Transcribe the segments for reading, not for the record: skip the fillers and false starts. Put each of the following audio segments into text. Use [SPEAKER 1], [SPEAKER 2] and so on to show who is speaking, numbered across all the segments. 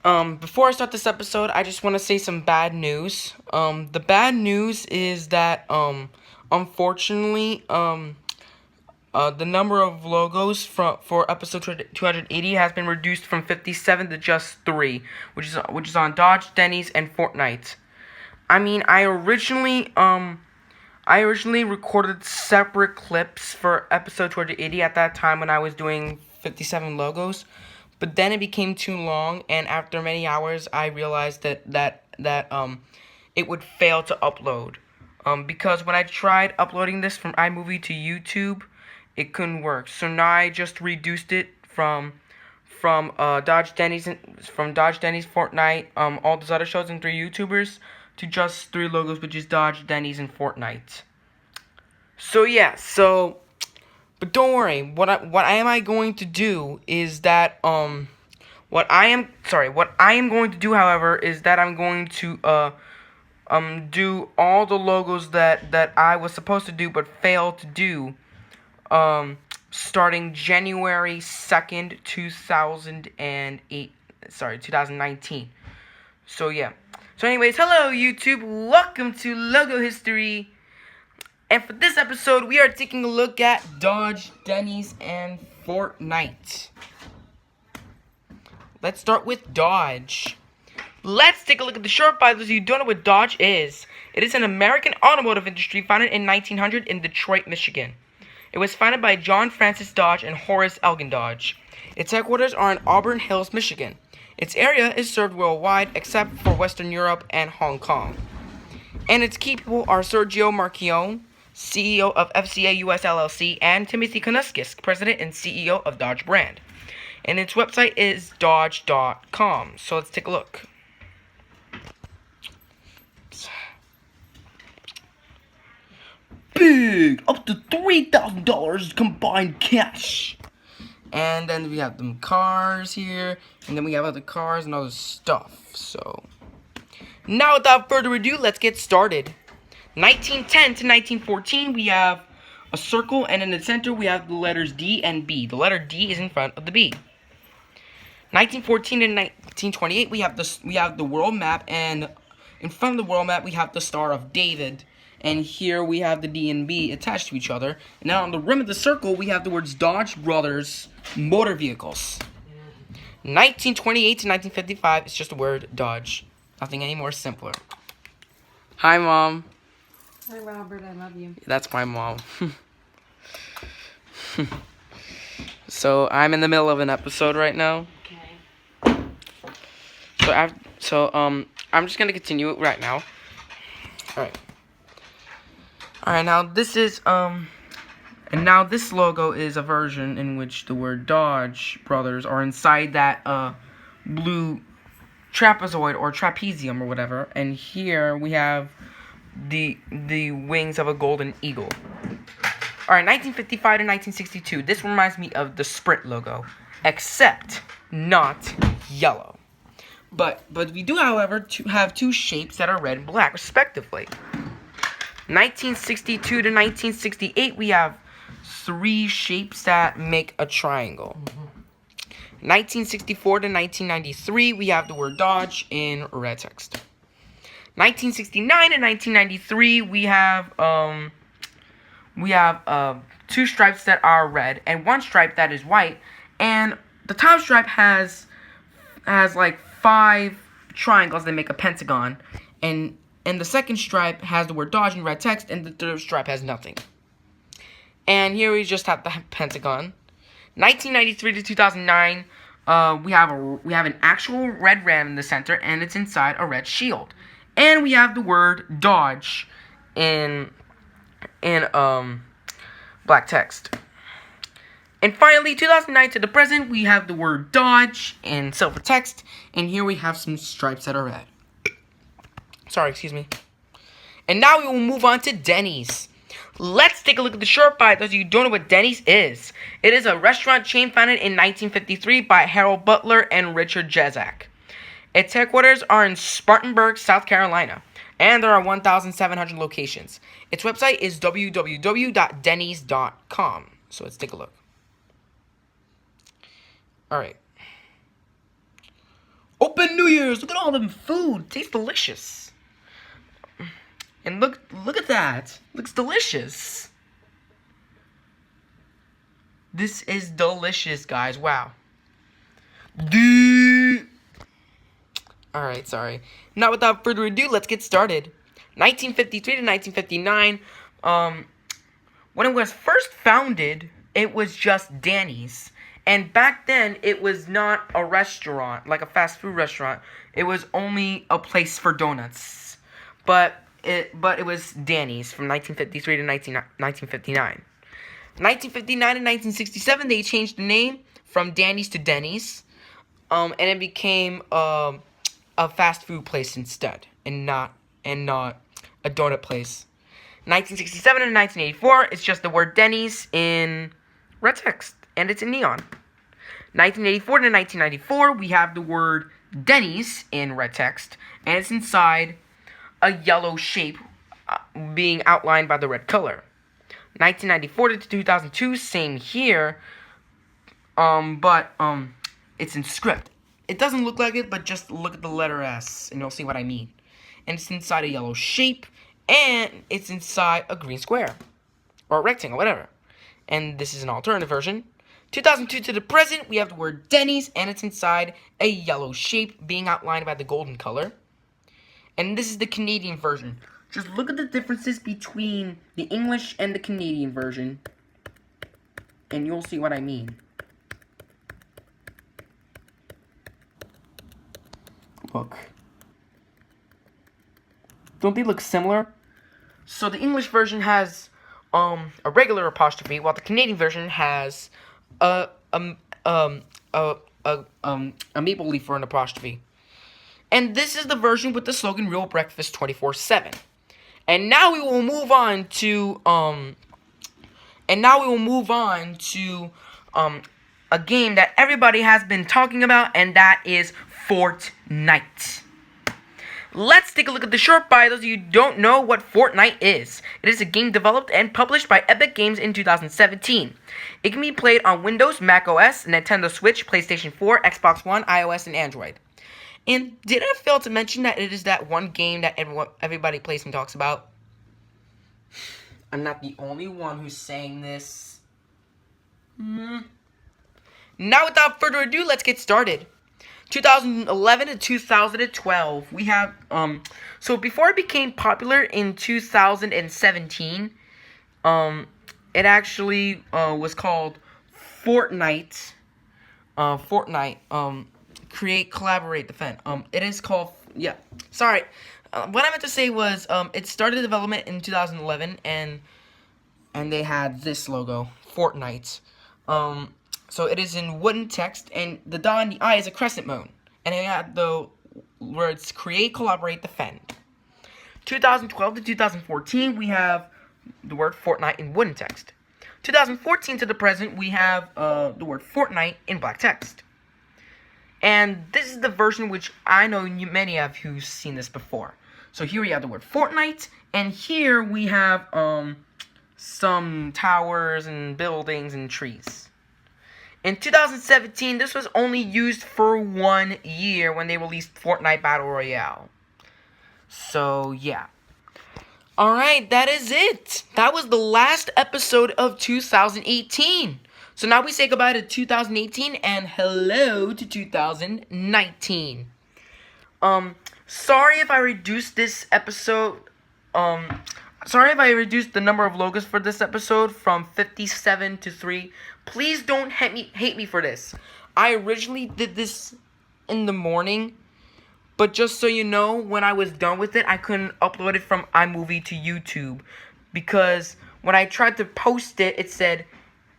[SPEAKER 1] Before I start this episode, I just want to say some bad news. The bad news is that, unfortunately, the number of logos for episode 280 has been reduced from 57 to just 3, which is on Dodge, Denny's, and Fortnite. I mean, I originally recorded separate clips for episode 280 at that time when I was doing 57 logos, but then it became too long, and after many hours, I realized that it would fail to upload. Because when I tried uploading this from iMovie to YouTube, it couldn't work. So now I just reduced it from Dodge Denny's, Fortnite, all those other shows and 3 YouTubers to just 3 logos, which is Dodge, Denny's, and Fortnite. So yeah, but don't worry. What I am going to do is that what I am going to do, however, is that I'm going to do all the logos that I was supposed to do but failed to do starting January 2nd, 2019. So yeah. So anyways, hello YouTube. Welcome to Logo History. And for this episode, we are taking a look at Dodge, Denny's, and Fortnite. Let's start with Dodge. Let's take a look at the short bio. Those of you who don't know what Dodge is. It is an American automotive industry founded in 1900 in Detroit, Michigan. It was founded by John Francis Dodge and Horace Elgin Dodge. Its headquarters are in Auburn Hills, Michigan. Its area is served worldwide except for Western Europe and Hong Kong. And its key people are Sergio Marchionne, CEO of FCA US LLC, and Timothy Konuskis, President and CEO of Dodge Brand. And its website is dodge.com. So let's take a look. Big! Up to $3,000 combined cash! And then we have them cars here, and then we have other cars and other stuff. So, now without further ado, let's get started. 1910 to 1914, we have a circle, and in the center we have the letters D and B. The letter D is in front of the B. 1914 to 1928, we have the world map, and in front of the world map we have the Star of David. And here we have the D and B attached to each other. And now on the rim of the circle, we have the words Dodge Brothers Motor Vehicles. 1928 to 1955, it's just the word Dodge. Nothing any more simpler. Hi, Mom.
[SPEAKER 2] Hi, Robert. I love you.
[SPEAKER 1] That's my mom. So, I'm in the middle of an episode right now.
[SPEAKER 2] Okay.
[SPEAKER 1] I'm just going to continue it right now. Alright, now this is, and now this logo is a version in which the word Dodge Brothers are inside that, blue trapezoid or trapezium or whatever, and here we have the wings of a golden eagle. Alright, 1955 to 1962, this reminds me of the Sprint logo, except not yellow. But we do, however, have 2 shapes that are red and black, respectively. 1962 to 1968, we have 3 shapes that make a triangle. 1964 to 1993, we have the word Dodge in red text. 1969 to 1993, we have 2 stripes that are red and 1 stripe that is white, and the top stripe has like 5 triangles that make a pentagon, and the second stripe has the word Dodge in red text, and the third stripe has nothing. And here we just have the pentagon. 1993 to 2009, we have an actual red ram in the center, and it's inside a red shield. And we have the word Dodge in black text. And finally, 2009 to the present, we have the word Dodge in silver text, and here we have some stripes that are red. Sorry, excuse me. And now we will move on to Denny's. Let's take a look at the short bio. Those of you who don't know what Denny's is. It is a restaurant chain founded in 1953 by Harold Butler and Richard Jezak. Its headquarters are in Spartanburg, South Carolina, and there are 1,700 locations. Its website is www.dennys.com. So let's take a look. Alright. Open new burgers. Look at all them food. Tastes delicious. And look at that. Looks delicious. This is delicious, guys. Wow. Alright, sorry. Now, without further ado, let's get started. 1953 to 1959. When it was first founded, it was just Denny's. And back then, it was not a restaurant, like a fast food restaurant. It was only a place for donuts. But it was Denny's from 1953 to 1959. 1959 and 1967, they changed the name from Denny's to Denny's. And it became a fast food place instead, and not a donut place. 1967 and 1984, it's just the word Denny's in red text, and it's in neon. 1984 to 1994, we have the word Denny's in red text, and it's inside a yellow shape being outlined by the red color. 1994 to 2002, same here, but it's in script. It doesn't look like it, but just look at the letter S, and you'll see what I mean. And it's inside a yellow shape, and it's inside a green square, or a rectangle, whatever. And this is an alternative version. 2002 to the present, we have the word Denny's, and it's inside a yellow shape being outlined by the golden color. And this is the Canadian version. Just look at the differences between the English and the Canadian version, and you'll see what I mean. Look. Don't they look similar? So the English version has a regular apostrophe, while the Canadian version has a maple leaf for an apostrophe. And this is the version with the slogan "Real Breakfast 24/7." And now we will move on to a game that everybody has been talking about, and that is Fortnite. Let's take a look at the short bio. Those of you who don't know what Fortnite is. It is a game developed and published by Epic Games in 2017. It can be played on Windows, Mac OS, Nintendo Switch, PlayStation 4, Xbox One, iOS, and Android. And did I fail to mention that it is that one game that everybody plays and talks about? I'm not the only one who's saying this. Now, without further ado, let's get started. 2011 to 2012, we have, so before it became popular in 2017, it actually, was called Fortnite, create, collaborate, defend, it is called, sorry, what I meant to say was, it started development in 2011, and they had this logo, Fortnite, so it is in wooden text, and the dot and the I is a crescent moon. And it had the words create, collaborate, defend. 2012 to 2014, we have the word Fortnite in wooden text. 2014 to the present, we have the word Fortnite in black text. And this is the version which I know many of you have seen this before. So here we have the word Fortnite, and here we have some towers and buildings and trees. In 2017, this was only used for 1 year when they released Fortnite Battle Royale. So, yeah. Alright, that is it. That was the last episode of 2018. So now we say goodbye to 2018 and hello to 2019. Sorry if I reduced this episode, sorry if I reduced the number of logos for this episode from 57 to 3. Please don't hate me for this. I originally did this in the morning, but just so you know, when I was done with it, I couldn't upload it from iMovie to YouTube, because when I tried to post it, it said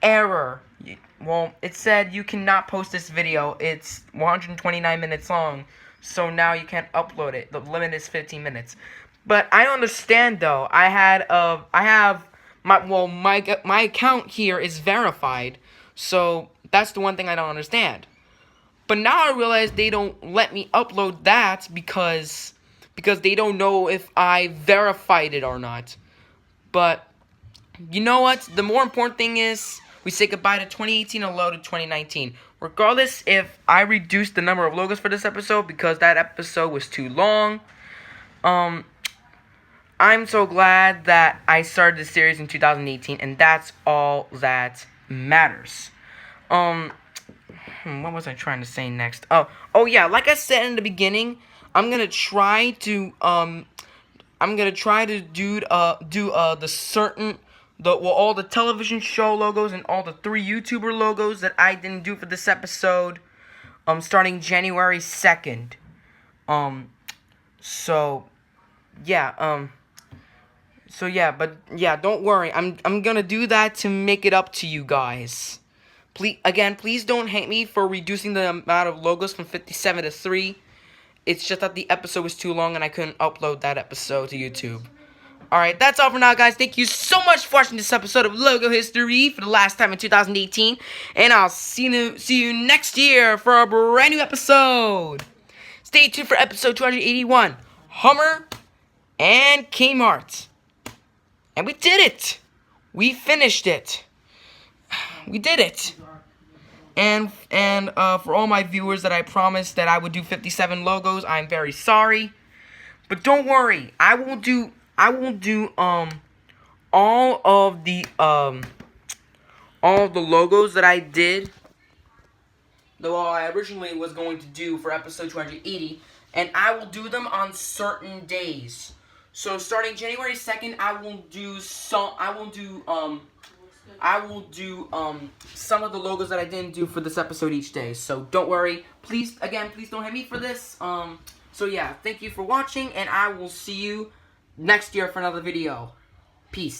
[SPEAKER 1] error. Well, it said you cannot post this video. It's 129 minutes long, so now you can't upload it. The limit is 15 minutes. But I understand though. My account here is verified, so that's the one thing I don't understand. But now I realize they don't let me upload that because they don't know if I verified it or not. But you know what? The more important thing is we say goodbye to 2018 and hello to 2019. regardless if I reduced the number of logos for this episode because that episode was too long. I'm so glad that I started this series in 2018, and that's all that matters. What was I trying to say next? Oh yeah, like I said in the beginning, I'm gonna try to do all the television show logos and all the 3 YouTuber logos that I didn't do for this episode. Starting January 2nd. Don't worry. I'm gonna do that to make it up to you guys. Please don't hate me for reducing the amount of logos from 57 to 3. It's just that the episode was too long and I couldn't upload that episode to YouTube. Alright, that's all for now, guys. Thank you so much for watching this episode of Logo History for the last time in 2018. And I'll see you next year for a brand new episode. Stay tuned for episode 281, Hummer and Kmart. And we did it. We finished it. We did it. And for all my viewers that I promised that I would do 57 logos, I'm very sorry. But don't worry, I will do all of the logos that I did, though I originally was going to do for episode 280, and I will do them on certain days. So starting January 2nd, I will do some of the logos that I didn't do for this episode each day. So don't worry. Please don't hate me for this. So yeah, thank you for watching, and I will see you next year for another video. Peace.